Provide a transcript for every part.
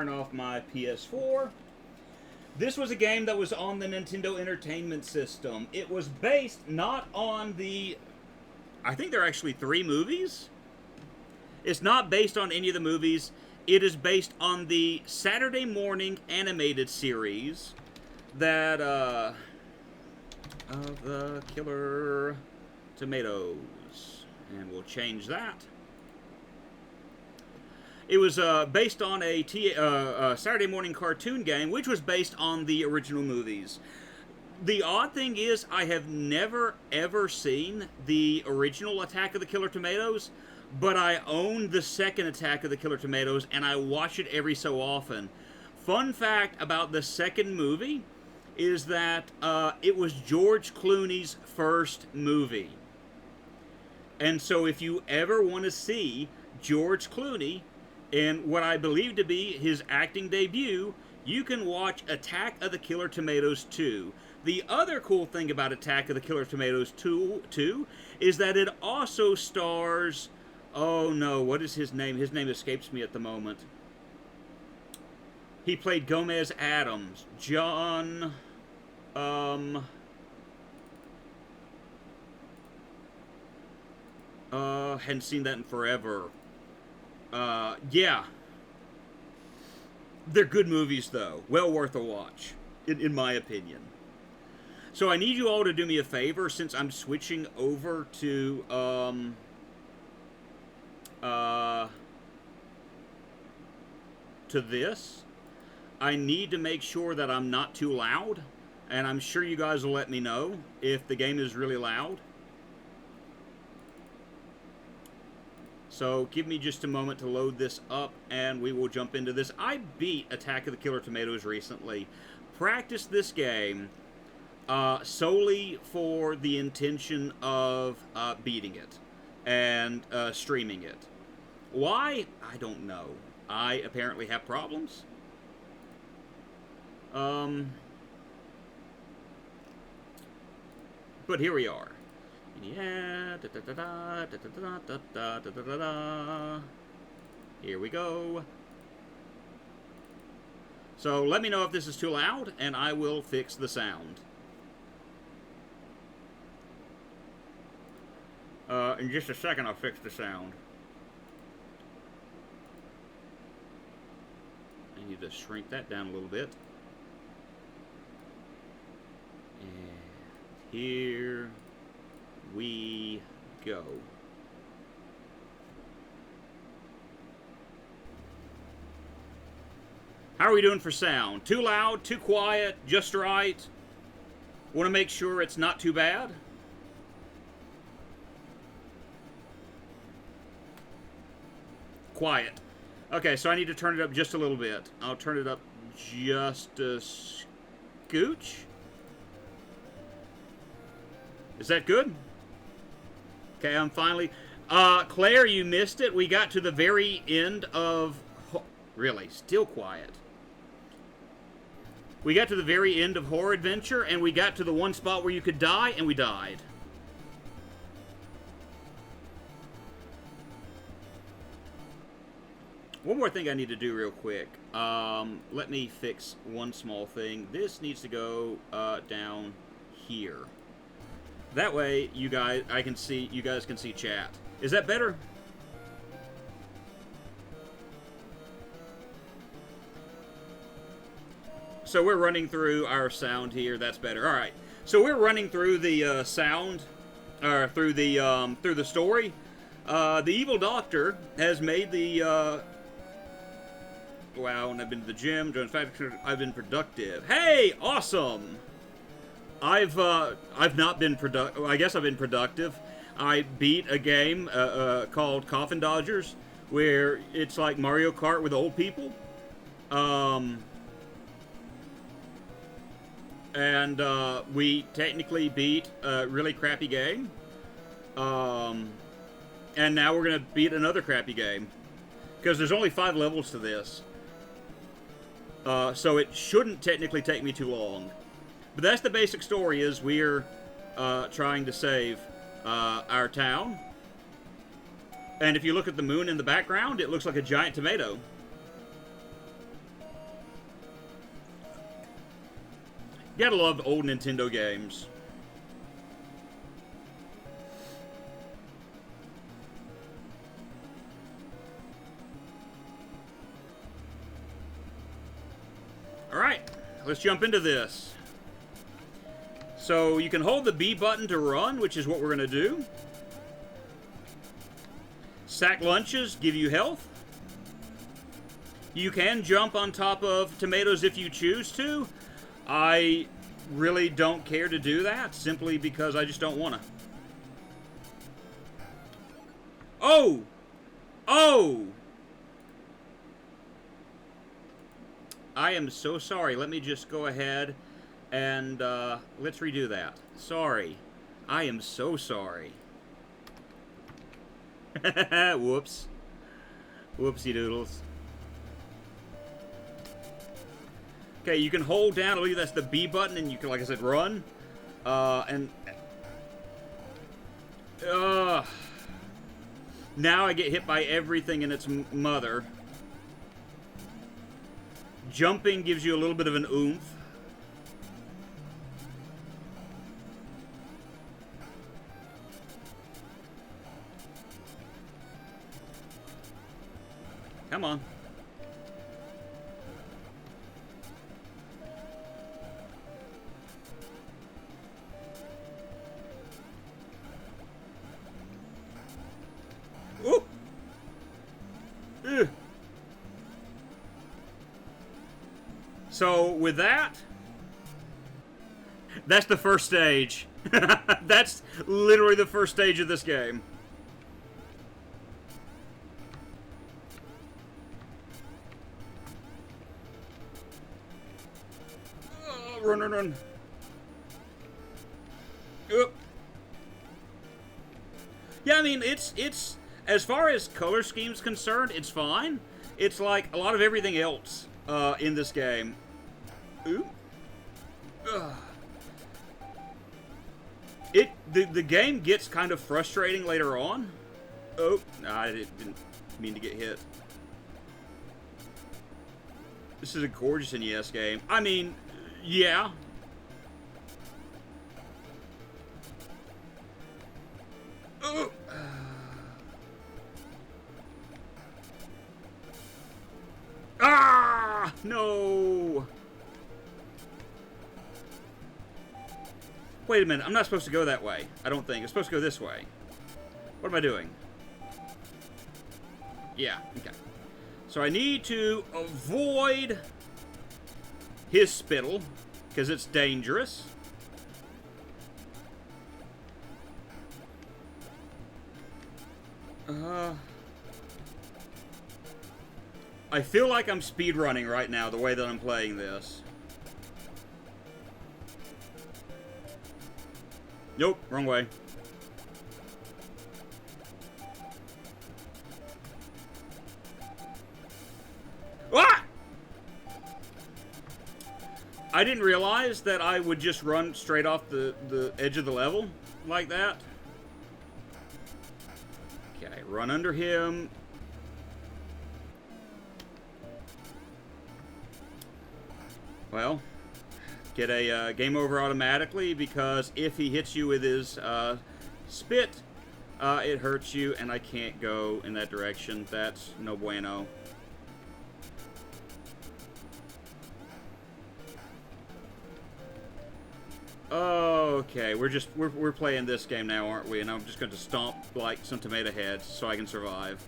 Turn off my PS4. This was a game that was on the Nintendo Entertainment System. It was based not on the... I think there are actually 3 movies. It's not based on any of the movies. It is based on the Saturday morning animated series that, of the Killer Tomatoes. And we'll change that. It was based on a Saturday morning cartoon game, which was based on the original movies. The odd thing is, I have never, ever seen the original Attack of the Killer Tomatoes, but I own the second Attack of the Killer Tomatoes, and I watch it every so often. Fun fact about the second movie is that it was George Clooney's first movie. And so if you ever want to see George Clooney in what I believe to be his acting debut, you can watch Attack of the Killer Tomatoes 2. The other cool thing about Attack of the Killer Tomatoes 2 is that it also stars... Oh no, what is his name? His name escapes me at the moment. He played Gomez Adams. John... hadn't seen that in forever. Yeah. They're good movies, though. Well worth a watch, in my opinion. So I need you all to do me a favor, since I'm switching over to, to this. I need to make sure that I'm not too loud, and I'm sure you guys will let me know if the game is really loud. So give me just a moment to load this up, and we will jump into this. I beat Attack of the Killer Tomatoes recently. Practiced this game solely for the intention of beating it and streaming it. Why? I don't know. I apparently have problems. But here we are. Yeah, here we go. So let me know if this is too loud, and I will fix the sound. In just a second, I'll fix the sound. I need to shrink that down a little bit. And here we go. How are we doing for sound? Too loud? Too quiet? Just right? Want to make sure it's not too bad? Quiet. Okay, so I need to turn it up just a little bit. I'll turn it up just a scooch. Is that good? Okay, I'm finally... Claire, you missed it. We got to the very end of... Really, still quiet. We got to the very end of Horror Adventure, and we got to the one spot where you could die, and we died. One more thing I need to do real quick. Let me fix one small thing. This needs to go down here. That way, you guys can see chat. Is that better? So we're running through our sound here. That's better. All right. So we're running through the sound, or through the story. The evil doctor has made the. Wow, and I've been to the gym. I've been productive. Hey, awesome. I've not been productive. I guess I've been productive. I beat a game called Coffin Dodgers, where it's like Mario Kart with old people. And we technically beat a really crappy game. And now we're going to beat another crappy game. Because there's only 5 levels to this. So it shouldn't technically take me too long. But that's the basic story, is we're trying to save our town. And if you look at the moon in the background, it looks like a giant tomato. gotta love old Nintendo games. Alright, let's jump into this. So you can hold the B button to run, which is what we're going to do. Sack lunches give you health. You can jump on top of tomatoes if you choose to. I really don't care to do that, simply because I just don't want to. Oh! Oh! I am so sorry. Let me just go ahead and let's redo that. Sorry. I am so sorry. Whoops. Whoopsie doodles. Okay, you can hold down, I believe that's the B button, and you can, like I said, run. Now I get hit by everything and its mother. Jumping gives you a little bit of an oomph. Come on. Ooh. Ugh. So, with that, that's the first stage. That's literally the first stage of this game. Run, run, run. Oop. Yeah, I mean, it's as far as color scheme's concerned, it's fine. It's like a lot of everything else in this game. Ooh. The game gets kind of frustrating later on. Oh, no, I didn't mean to get hit. This is a gorgeous NES game. I mean, yeah. Oh. Ah! No! Wait a minute, I'm not supposed to go that way. I don't think. I'm supposed to go this way. What am I doing? Yeah, okay. So I need to avoid his spittle, because it's dangerous. I feel like I'm speedrunning right now, the way that I'm playing this. Nope, wrong way. Ah! I didn't realize that I would just run straight off the edge of the level like that. Okay, run under him. Well, get a game over automatically, because if he hits you with his spit, it hurts you, and I can't go in that direction. That's no bueno. Okay, we're playing this game now, aren't we? And I'm just going to stomp like some tomato heads so I can survive.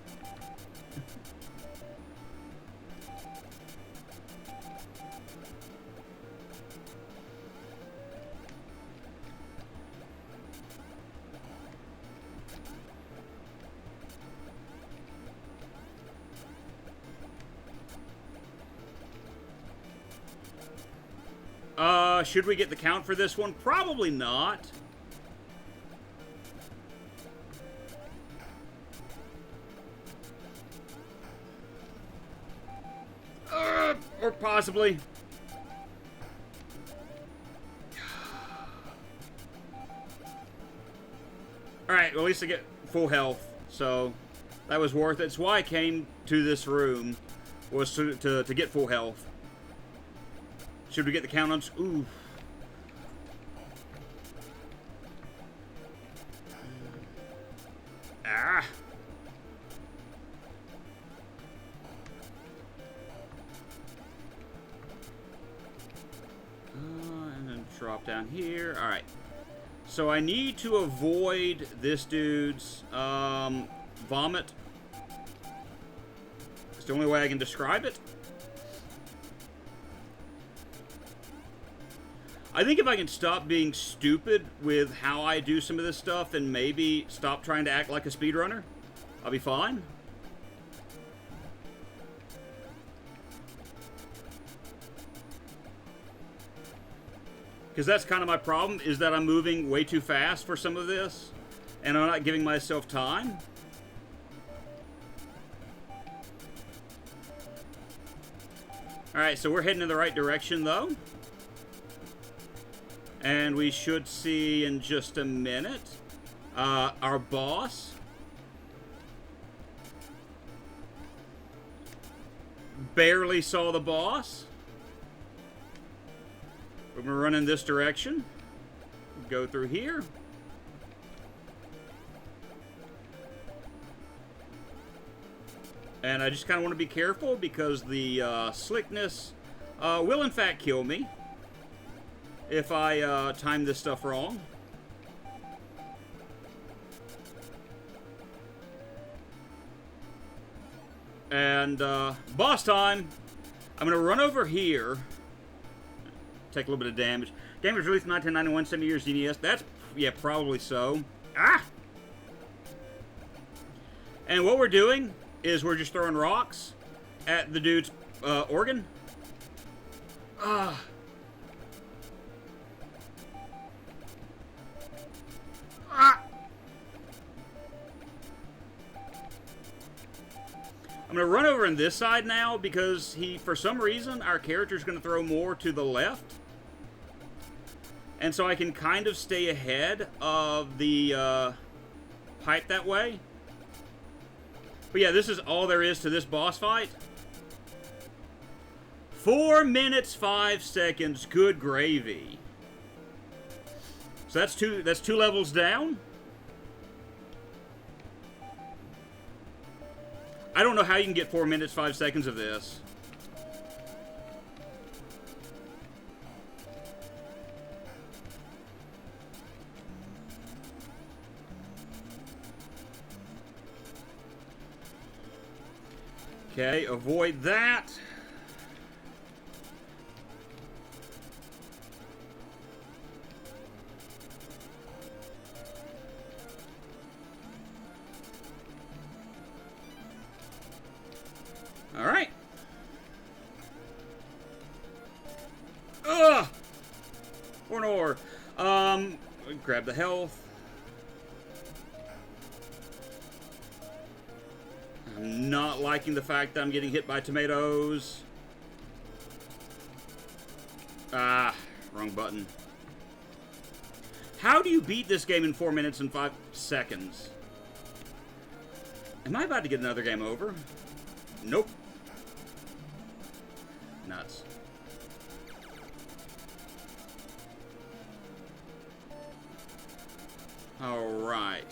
Should we get the count for this one? Probably not. Or possibly. Alright, well, at least I get full health. So, that was worth it. It's why I came to this room, was to get full health. Should we get the count on? Ooh. drop down here. Alright. So I need to avoid this dude's vomit. It's the only way I can describe it. I think if I can stop being stupid with how I do some of this stuff and maybe stop trying to act like a speedrunner, I'll be fine. Because that's kind of my problem, is that I'm moving way too fast for some of this, and I'm not giving myself time. Alright, so we're heading in the right direction, though. And we should see in just a minute our boss. Barely saw the boss. We're going to run in this direction. Go through here. And I just kind of want to be careful because the slickness will in fact kill me if I time this stuff wrong. And boss time. I'm going to run over here. Take a little bit of damage. Game was released in 1991, 70 years NES. That's, yeah, probably so. Ah! And what we're doing is we're just throwing rocks at the dude's organ. Ah. Ah! I'm going to run over on this side now because for some reason, our character's going to throw more to the left. And so I can kind of stay ahead of the pipe that way. But yeah, this is all there is to this boss fight. 4 minutes, 5 seconds. Good gravy. So that's two levels down. I don't know how you can get 4 minutes, 5 seconds of this. Okay, avoid that. All right. Ugh! Or an ore. Grab the health. I'm not liking the fact that I'm getting hit by tomatoes. Ah, wrong button. How do you beat this game in 4 minutes and 5 seconds? Am I about to get another game over? Nope. Nuts. All right.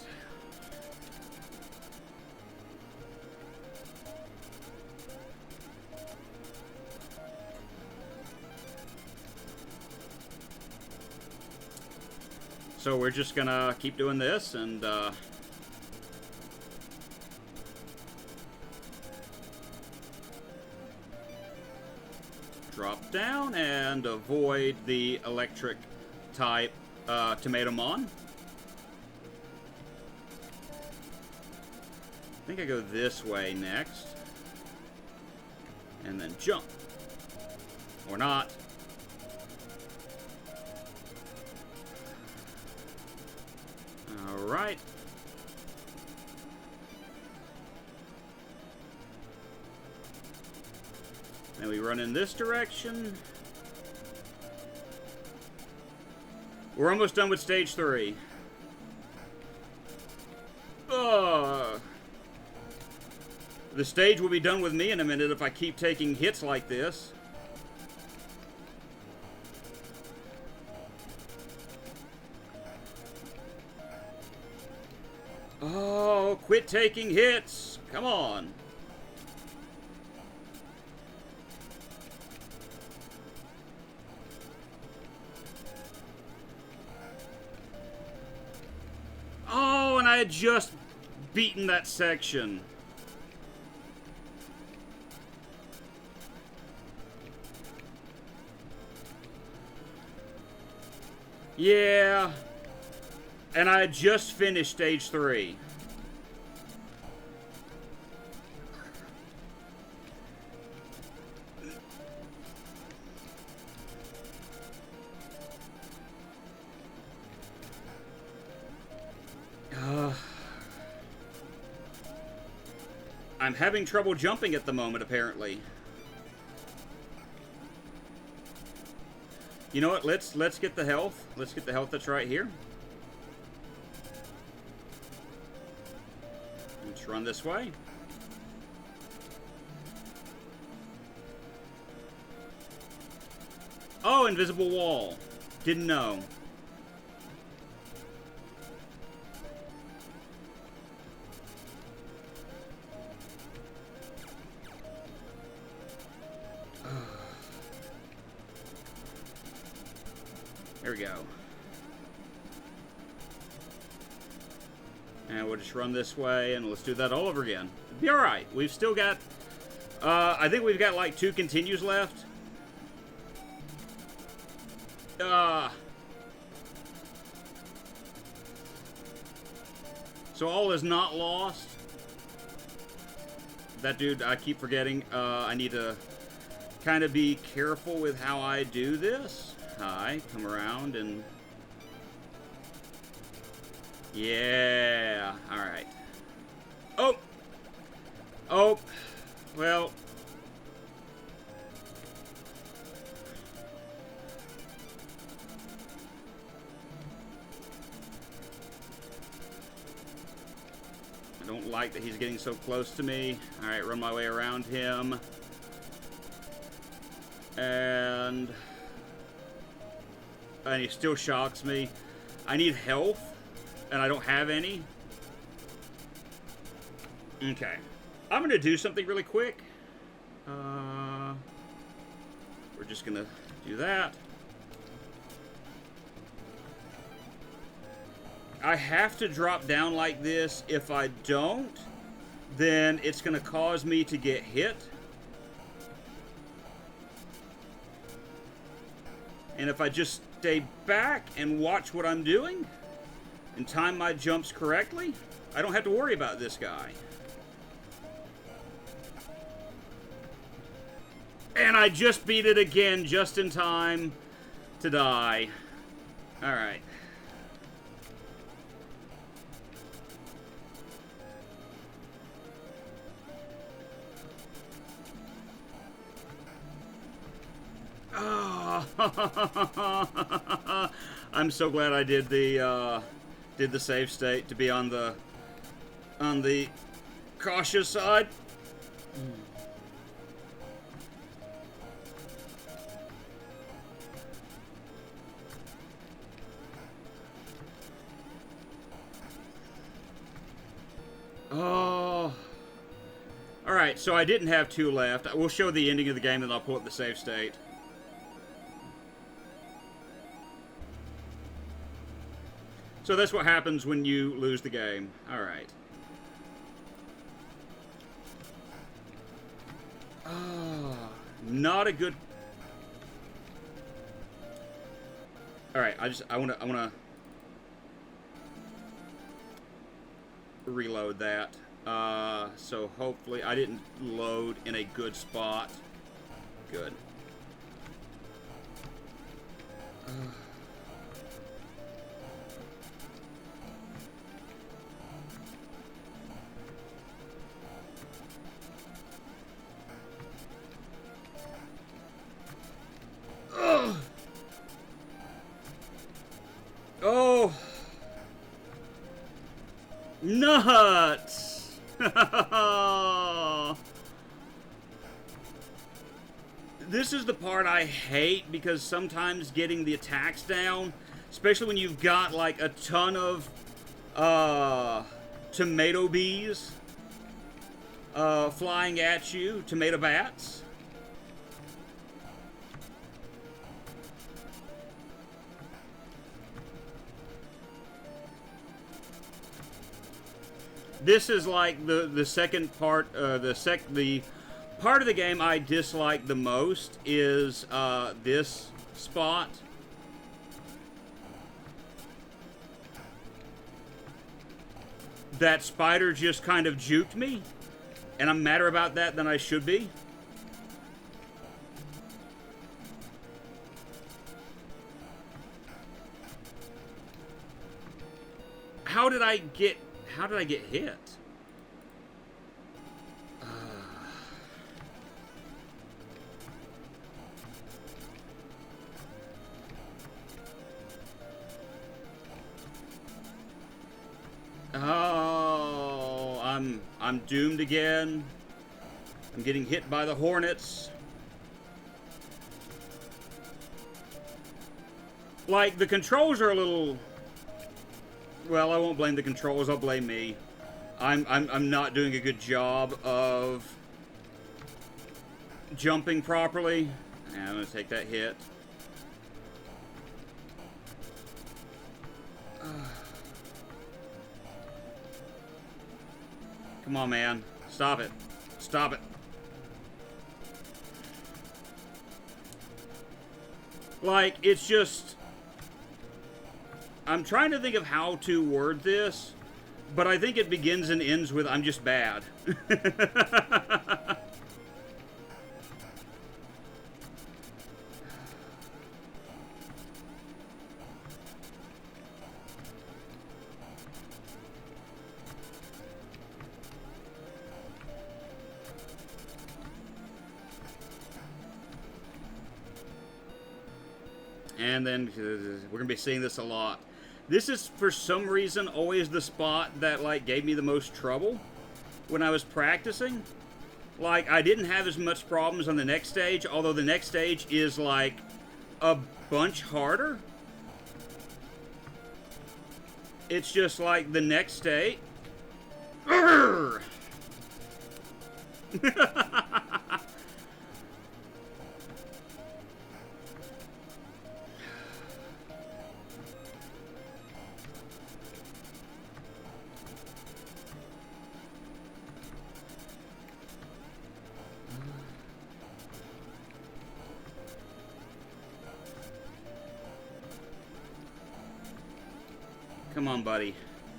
So we're just gonna keep doing this and drop down and avoid the electric type Tomatomon. I think I go this way next. And then jump. Or not. Alright. Then we run in this direction. We're almost done with stage 3. The stage will be done with me in a minute if I keep taking hits like this. Oh, quit taking hits. Come on. had just beaten that section. Yeah. And I had just finished stage 3. I'm having trouble jumping at the moment, apparently. You know what? Let's get the health. Let's get the health that's right here. Let's run this way. Oh, invisible wall. Didn't know. There we go. And we'll just run this way, and let's do that all over again. It'll be alright. We've still got... I think we've got like 2 continues left. So all is not lost. That dude, I keep forgetting. I need to kind of be careful with how I do this. Hi, come around and... Yeah, alright. Oh! Oh! Well... I don't like that he's getting so close to me. Alright, run my way around him. And he still shocks me. I need health, and I don't have any. Okay. I'm going to do something really quick. We're just going to do that. I have to drop down like this. If I don't, then it's going to cause me to get hit. And if I just stay back and watch what I'm doing and time my jumps correctly, I don't have to worry about this guy. And I just beat it again just in time to die. Alright. I'm so glad I did the save state to be on the cautious side. Oh. Alright, so I didn't have 2 left. We'll show the ending of the game and I'll pull up the save state. So that's what happens when you lose the game. Alright. Oh, not a good... Alright, I wanna reload that. So hopefully I didn't load in a good spot. Good. Oh! Nuts! This is the part I hate, because sometimes getting the attacks down, especially when you've got like a ton of tomato bees flying at you, tomato bats. This is like the second part, the part of the game I dislike the most is this spot. That spider just kind of juked me, and I'm madder about that than I should be. How did I get hit? Oh, I'm doomed again. I'm getting hit by the hornets. Like, the controls are a little... Well, I won't blame the controls, I'll blame me. I'm not doing a good job of jumping properly. And I'm gonna take that hit. Come on, man. Stop it. Stop it. Like, it's just... I'm trying to think of how to word this, but I think it begins and ends with, I'm just bad. And then, we're going to be seeing this a lot. This is, for some reason, always the spot that, like, gave me the most trouble when I was practicing. Like, I didn't have as much problems on the next stage, although the next stage is, like, a bunch harder. It's just, like, the next stage... Come on, buddy.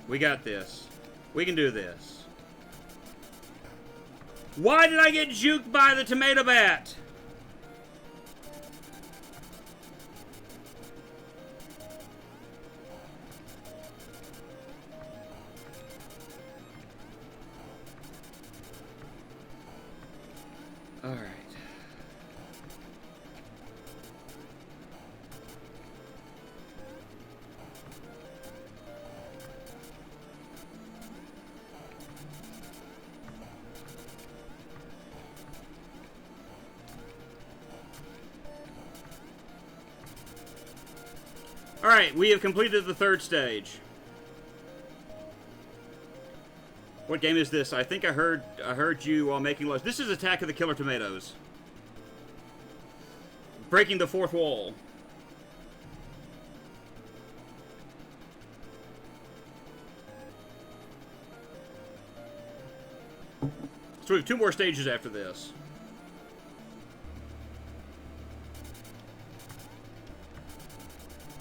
We got this. We can do this. Why did I get juked by the tomato bat? All right. Alright, we have completed the third stage. What game is this? I think I heard you while making lunch. This is Attack of the Killer Tomatoes. Breaking the fourth wall. So we have 2 more stages after this.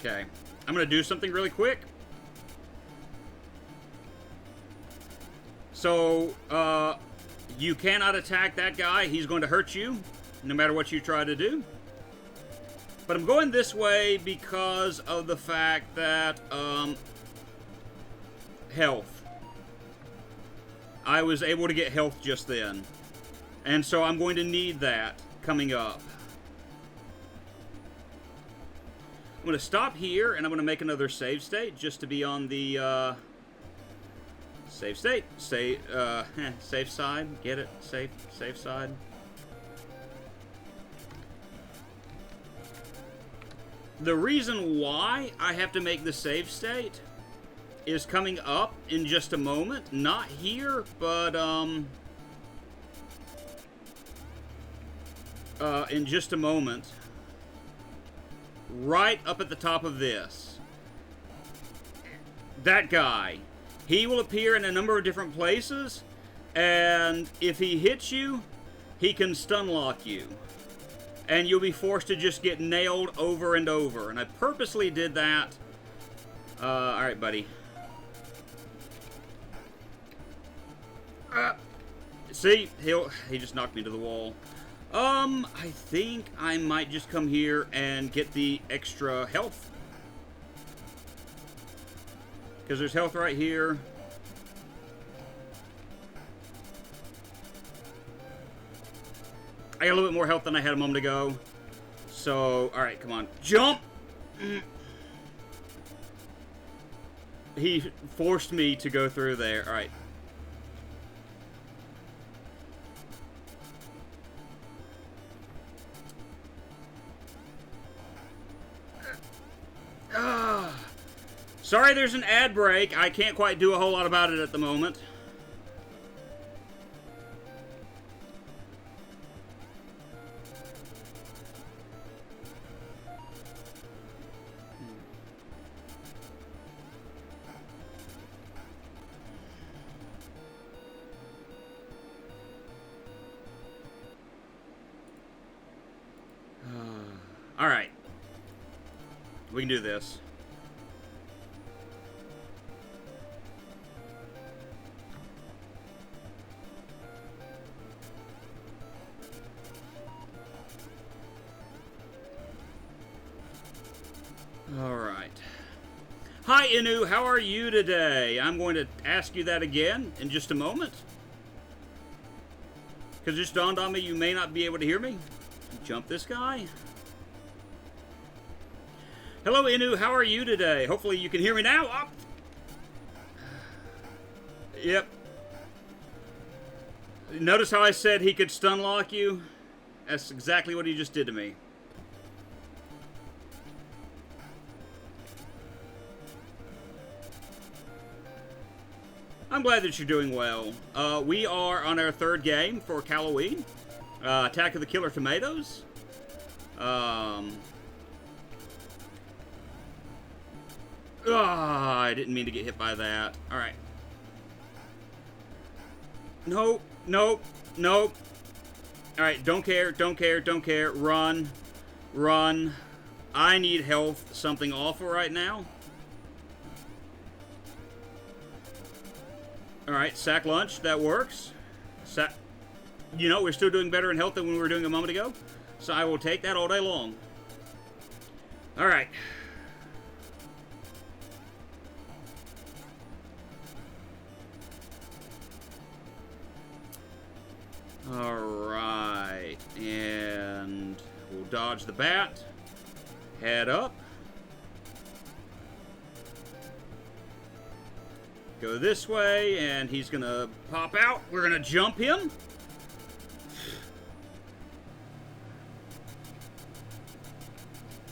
Okay, I'm going to do something really quick. So, you cannot attack that guy. He's going to hurt you, no matter what you try to do. But I'm going this way because of the fact that, health. I was able to get health just then. And so I'm going to need that coming up. I'm going to stop here, and I'm going to make another save state, just to be on the, save state. Safe side. Get it? Safe side. The reason why I have to make the save state is coming up in just a moment. Not here, but, in just a moment. Right up at the top of this. That guy. He will appear in a number of different places, and if he hits you, he can stun lock you. And you'll be forced to just get nailed over and over. And I purposely did that. Alright, buddy. See? He just knocked me to the wall. I think I might just come here and get the extra health. Because there's health right here. I got a little bit more health than I had a moment ago. So, alright, come on. Jump! He forced me to go through there. Alright. Sorry there's an ad break. I can't quite do a whole lot about it at the moment. Alright. We can do this. Alright. Hi, Inu. How are you today? I'm going to ask you that again in just a moment. Because it just dawned on me you may not be able to hear me. Jump this guy. Hello, Inu. How are you today? Hopefully you can hear me now. Oh. Yep. Notice how I said he could stun lock you? That's exactly what he just did to me. I'm glad that you're doing well. We are on our third game for Halloween. Attack of the Killer Tomatoes. I didn't mean to get hit by that. Alright. Nope, nope, nope. Alright, don't care, don't care, don't care. Run. Run. I need health. Something awful right now. Alright, sack lunch. That works. You know, we're still doing better in health than we were doing a moment ago. So I will take that all day long. Alright. Alright. And we'll dodge the bat. Head up. Go this way, and he's gonna pop out. We're gonna jump him.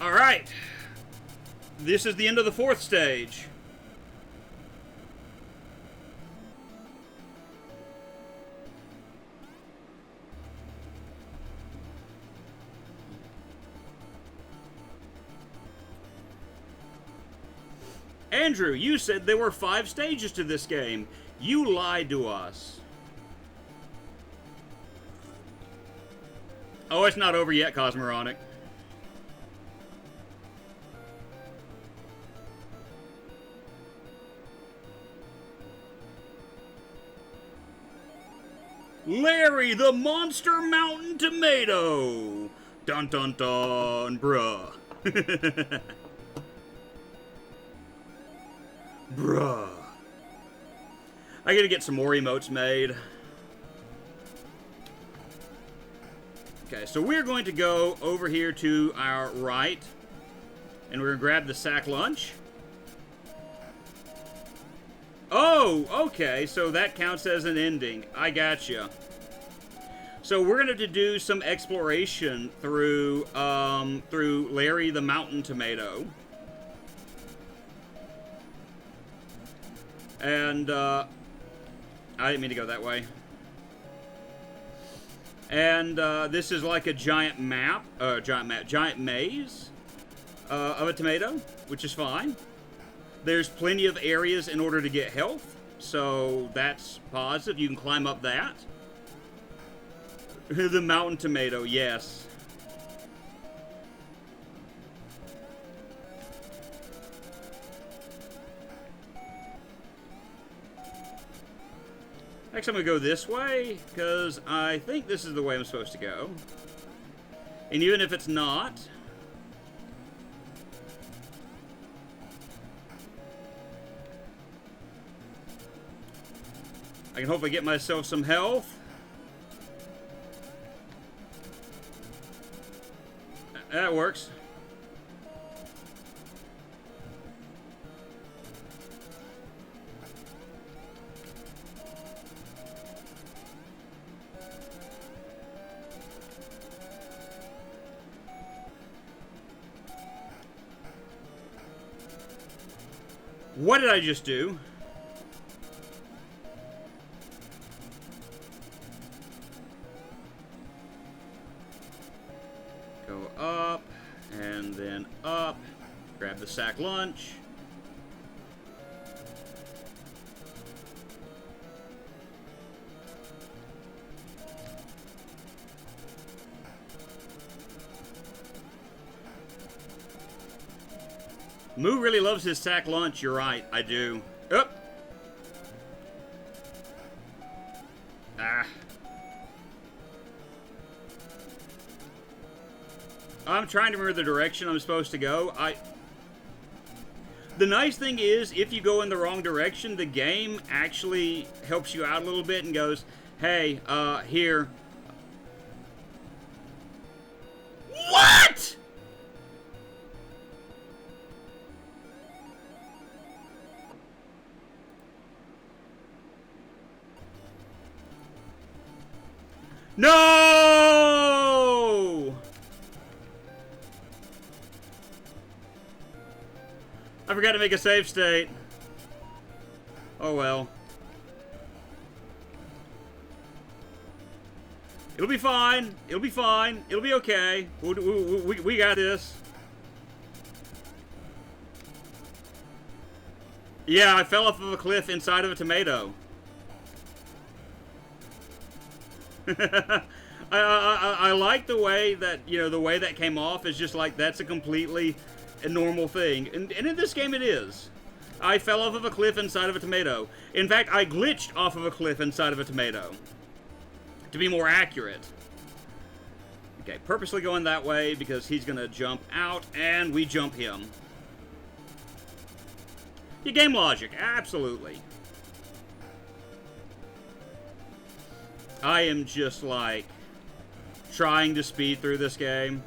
Alright. This is the end of the fourth stage. Andrew, you said there were 5 stages to this game. You lied to us. Oh, it's not over yet, Cosmoronic. Larry the Monster Mountain Tomato! Dun dun dun, bruh. Bruh. I gotta get some more emotes made. Okay, so we're going to go over here to our right. And we're gonna grab the sack lunch. Oh, okay, so that counts as an ending. I gotcha. So we're gonna have to do some exploration through through Larry the Mountain Tomato. And, I didn't mean to go that way. And, this is like a giant giant maze, of a tomato, which is fine. There's plenty of areas in order to get health. so that's positive. You can climb up that. The mountain tomato, yes. Next, I'm going to go this way, because I think this is the way I'm supposed to go. And even if it's not... I can hopefully get myself some health. That works. What did I just do? Go up, and then up. Grab the sack lunch. Moo really loves his sack lunch. You're right, I do. Up. Ah. I'm trying to remember the direction I'm supposed to go. The nice thing is, if you go in the wrong direction, the game actually helps you out a little bit and goes, hey, here. What?! No! I forgot to make a save state. Oh well. It'll be fine. It'll be fine. It'll be okay. We got this. Yeah, I fell off of a cliff inside of a tomato. I like the way that, you know, the way that came off is just like, that's a completely normal thing. And in this game it is. I fell off of a cliff inside of a tomato. In fact, I glitched off of a cliff inside of a tomato. To be more accurate. Okay, purposely going that way because he's gonna jump out and we jump him. Your game logic, absolutely. I am just, like, trying to speed through this game.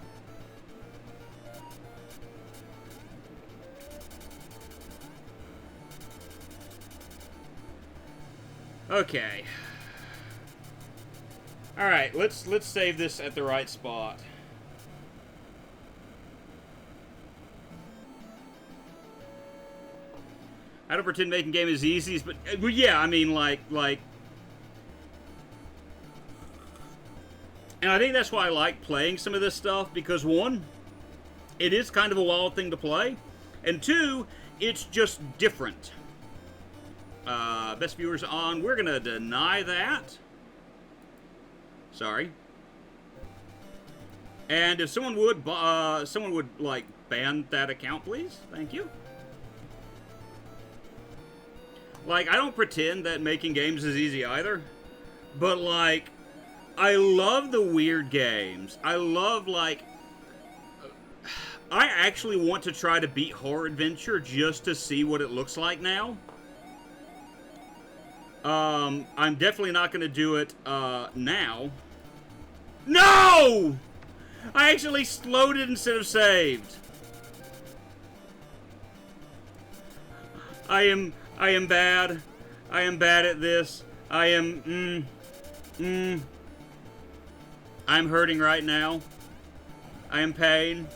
Okay. Alright, let's save this at the right spot. I don't pretend making game is easy, but yeah, I mean, like... And I think that's why I like playing some of this stuff, because one, it is kind of a wild thing to play, and two, it's just different. Best viewers on, we're gonna deny that. Sorry. And if someone would, like, ban that account, please. Thank you. Like, I don't pretend that making games is easy either, but, like, I love the weird games. I love, like... I actually want to try to beat Horror Adventure just to see what it looks like now. I'm definitely not going to do it, now. No! I actually slowed it instead of saved. I am bad. I am bad at this. I am, I'm hurting right now. I am pain.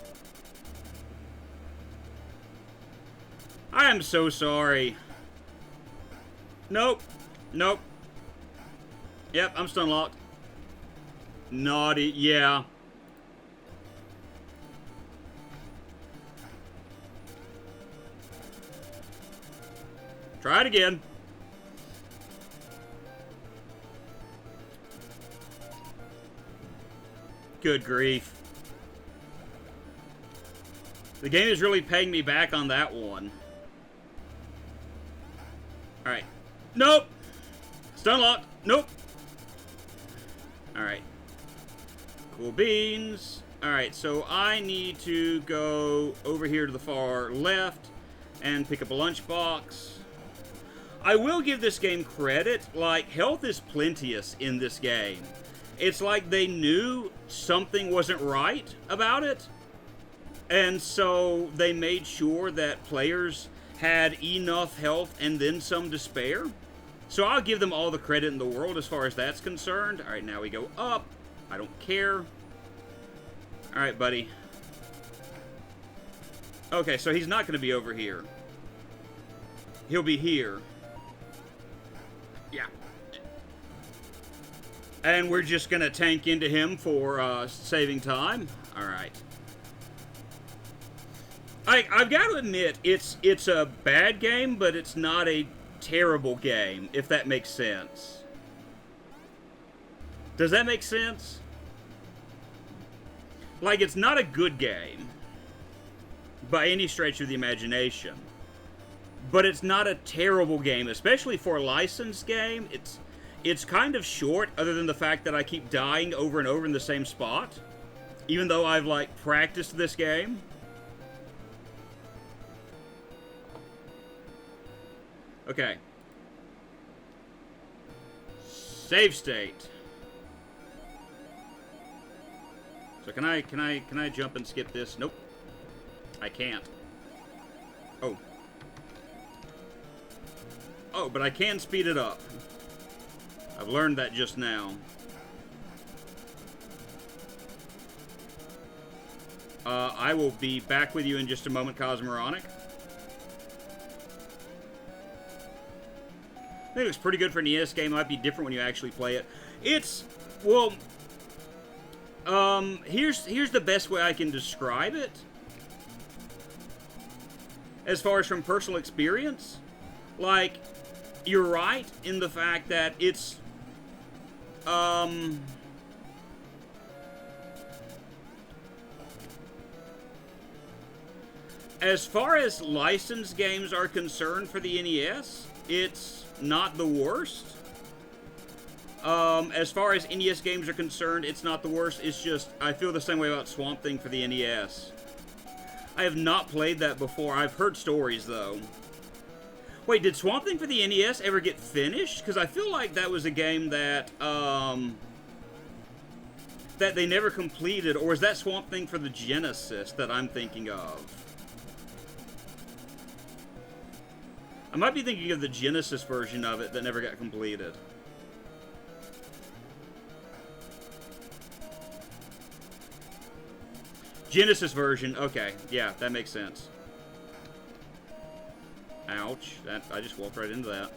I am so sorry. Nope. Nope. Yep, I'm stun locked. Naughty, yeah. Try it again. Good grief. The game is really paying me back on that one. Alright. Nope! Stun locked. Nope. Alright. Cool beans. Alright, so I need to go over here to the far left and pick up a lunchbox. I will give this game credit. Like, health is plenteous in this game. It's like they knew something wasn't right about it. And so they made sure that players had enough health and then some to spare. So I'll give them all the credit in the world as far as that's concerned. Alright, now we go up. I don't care. Alright, buddy. Okay, so he's not going to be over here. He'll be here. Yeah. And we're just going to tank into him for saving time. Alright. I've got to admit, it's a bad game, but it's not a terrible game, if that makes sense. Does that make sense? Like, it's not a good game by any stretch of the imagination, but it's not a terrible game, especially for a licensed game. It's kind of short, other than the fact that I keep dying over and over in the same spot, even though I've, like, practiced this game. Okay. Save state. So can I jump and skip this? Nope. I can't. Oh. Oh, but I can speed it up. I've learned that just now. I will be back with you in just a moment, Cosmoronic. I think it looks pretty good for an NES game. It might be different when you actually play it. It's, well, here's the best way I can describe it. As far as from personal experience, like, you're right in the fact that it's, as far as licensed games are concerned for the NES, it's not the worst. As far as NES games are concerned, it's not the worst. It's just, I feel the same way about Swamp Thing for the NES. I have not played that before. I've heard stories, though. Wait, did Swamp Thing for the NES ever get finished? Because I feel like that was a game that, that they never completed. Or is that Swamp Thing for the Genesis that I'm thinking of? I might be thinking of the Genesis version of it that never got completed. Genesis version, okay. Yeah, that makes sense. Ouch. I just walked right into that.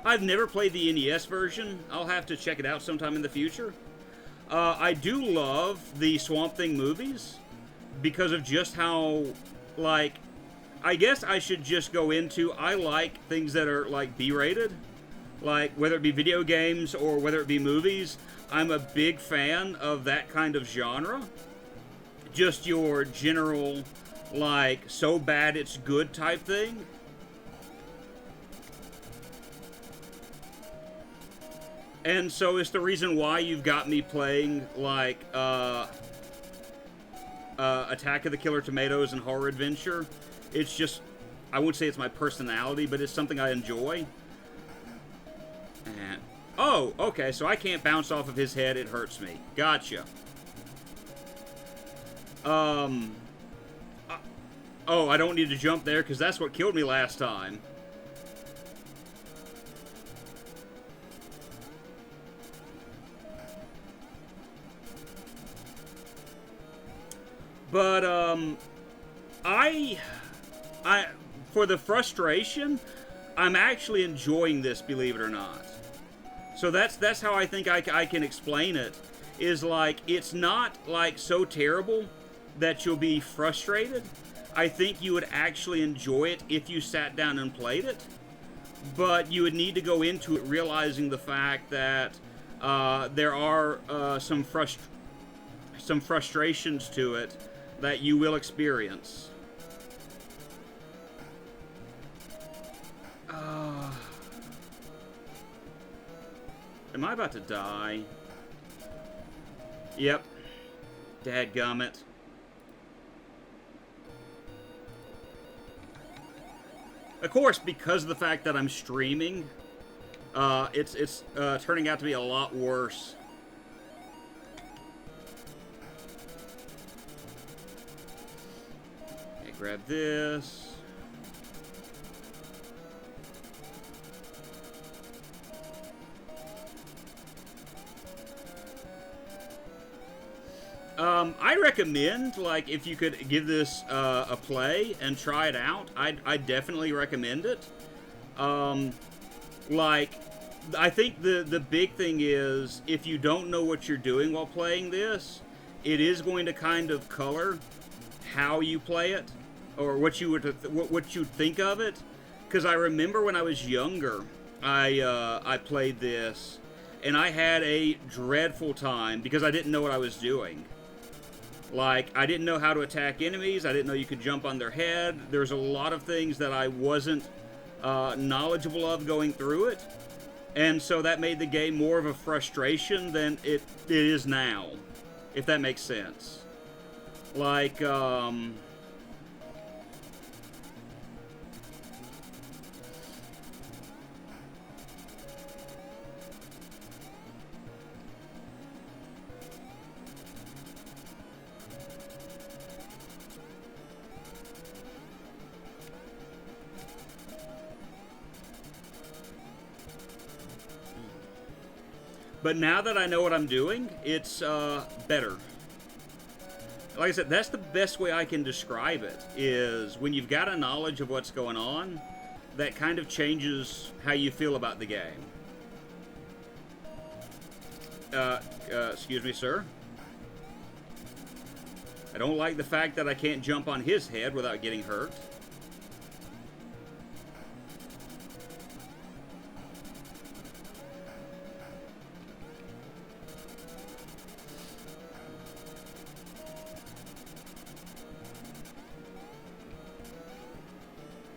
I've never played the NES version. I'll have to check it out sometime in the future. I do love the Swamp Thing movies because of just how, like, I guess I should just go into, I like things that are, like, B-rated. Like, whether it be video games or whether it be movies, I'm a big fan of that kind of genre. Just your general, like, so bad it's good type thing. And so it's the reason why you've got me playing, like, Attack of the Killer Tomatoes and Horror Adventure. It's just, I wouldn't say it's my personality, but it's something I enjoy. And, oh, okay, so I can't bounce off of his head, it hurts me. Gotcha. Oh, I don't need to jump there, because that's what killed me last time. But, for the frustration, I'm actually enjoying this, believe it or not. So that's how I think I can explain it, is like, it's not like so terrible that you'll be frustrated. I think you would actually enjoy it if you sat down and played it. but you would need to go into it realizing the fact that there are some frustrations to it that you will experience. Am I about to die? Yep. Dadgummit. Of course, because of the fact that I'm streaming, it's turning out to be a lot worse. Okay, grab this. I recommend, like, if you could give this a play and try it out, I definitely recommend it. Like, I think the big thing is, if you don't know what you're doing while playing this, it is going to kind of color how you play it, or what you would what you'd think of it. Because I remember when I was younger, I played this, and I had a dreadful time because I didn't know what I was doing. Like, I didn't know how to attack enemies. I didn't know you could jump on their head. There's a lot of things that I wasn't knowledgeable of going through it. And so that made the game more of a frustration than it is now, if that makes sense. Like, but now that I know what I'm doing, it's better. Like I said, that's the best way I can describe it, is when you've got a knowledge of what's going on, that kind of changes how you feel about the game. Excuse me, sir. I don't like the fact that I can't jump on his head without getting hurt.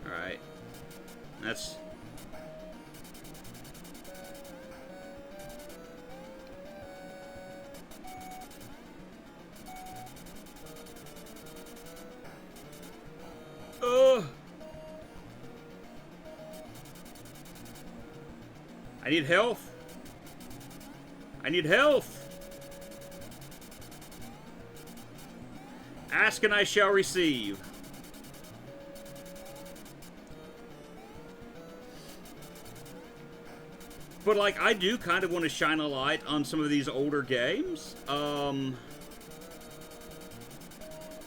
Alright. That's... I need health. I need health. Ask and I shall receive. But, like, I do kind of want to shine a light on some of these older games.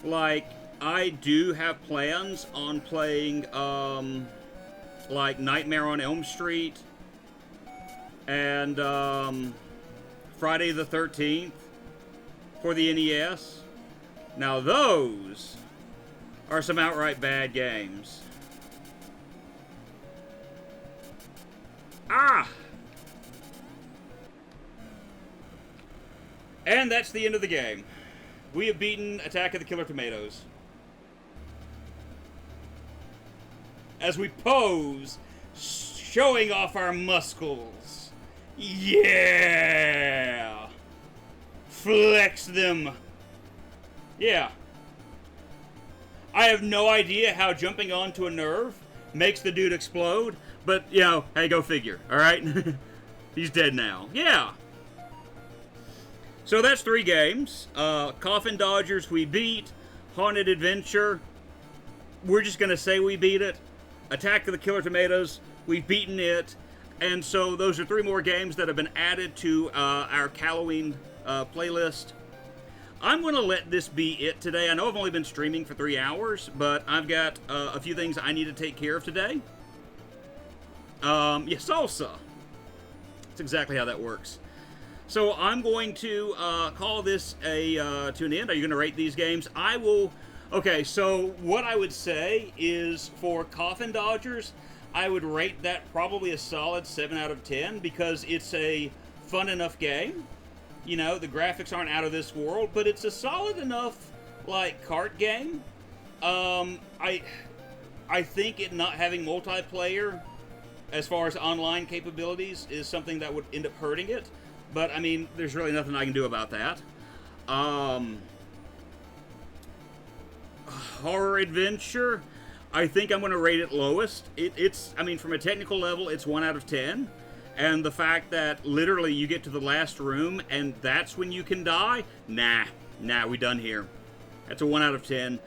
Like, I do have plans on playing, like, Nightmare on Elm Street and, Friday the 13th for the NES. Now, those are some outright bad games. Ah! And that's the end of the game. We have beaten Attack of the Killer Tomatoes. As we pose, showing off our muscles. Yeah! Flex them. Yeah. I have no idea how jumping onto a nerve makes the dude explode, but, you know, hey, go figure, alright? He's dead now. Yeah. So that's 3 games. Coffin Dodgers, we beat. Haunted Adventure, we're just going to say we beat it. Attack of the Killer Tomatoes, we've beaten it. And so those are 3 more games that have been added to our Halloween playlist. I'm going to let this be it today. I know I've only been streaming for 3 hours, but I've got a few things I need to take care of today. Yeah, salsa. That's exactly how that works. So I'm going to call this to an end. Are you going to rate these games? I will. Okay, so what I would say is for Coffin Dodgers, I would rate that probably a solid 7 out of 10 because it's a fun enough game. You know, the graphics aren't out of this world, but it's a solid enough, like, kart game. I think it not having multiplayer, as far as online capabilities, is something that would end up hurting it. But, I mean, there's really nothing I can do about that. Horror adventure, I think I'm going to rate it lowest. I mean, from a technical level, it's 1 out of 10. And the fact that literally you get to the last room and that's when you can die, nah, we done here. That's a 1 out of 10.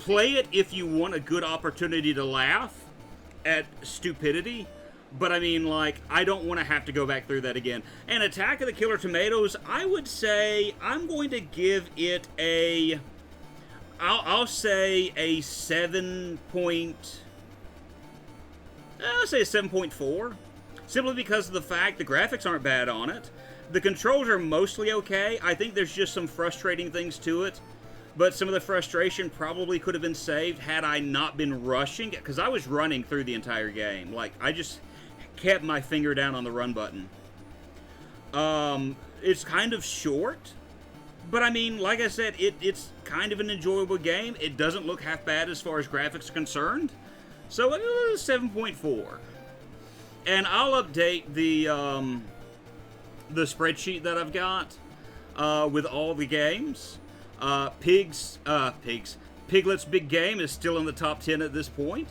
Play it if you want a good opportunity to laugh at stupidity. But I mean, like, I don't want to have to go back through that again. And Attack of the Killer Tomatoes, I would say I'm going to give it a... I'll say a 7.4. Simply because of the fact the graphics aren't bad on it. The controls are mostly okay. I think there's just some frustrating things to it. But some of the frustration probably could have been saved had I not been rushing. Because I was running through the entire game. Like, I just kept my finger down on the run button. It's kind of short. But I mean, like I said, it's kind of an enjoyable game. It doesn't look half bad as far as graphics are concerned. So, 7.4. And I'll update the spreadsheet that I've got with all the games. Piglet's Big Game is still in the top 10 at this point.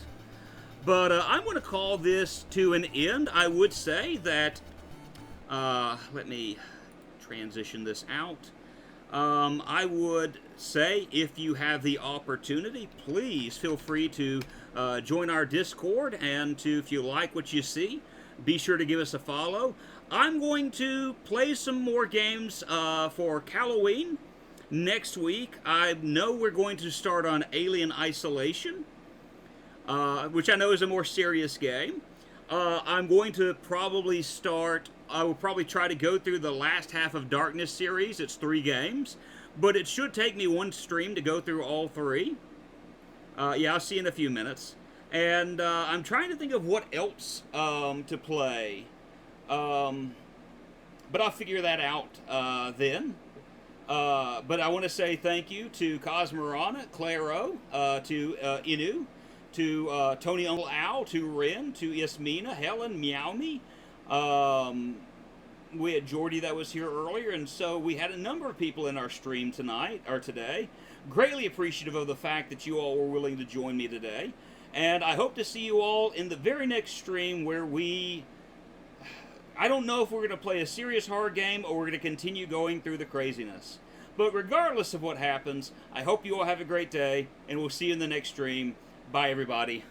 But I'm going to call this to an end. I would say that, let me transition this out. I would say if you have the opportunity, please feel free to join our Discord, and if you like what you see, be sure to give us a follow. I'm going to play some more games for Halloween next week. I know we're going to start on Alien Isolation, which I know is a more serious game. I'm going to probably I will probably try to go through the last half of Darkness series. It's 3 games, but it should take me 1 stream to go through all 3. Yeah, I'll see you in a few minutes. And I'm trying to think of what else to play. But I'll figure that out then. But I want to say thank you to Cosmorana, Claro, to Inu, to Tony Uncle Al, to Ren, to Ismina, Helen, Meowme. We had Jordy that was here earlier, and so we had a number of people in our stream today. Greatly appreciative of the fact that you all were willing to join me today. And I hope to see you all in the very next stream where I don't know if we're going to play a serious horror game or we're going to continue going through the craziness. But regardless of what happens, I hope you all have a great day, and we'll see you in the next stream. Bye, everybody.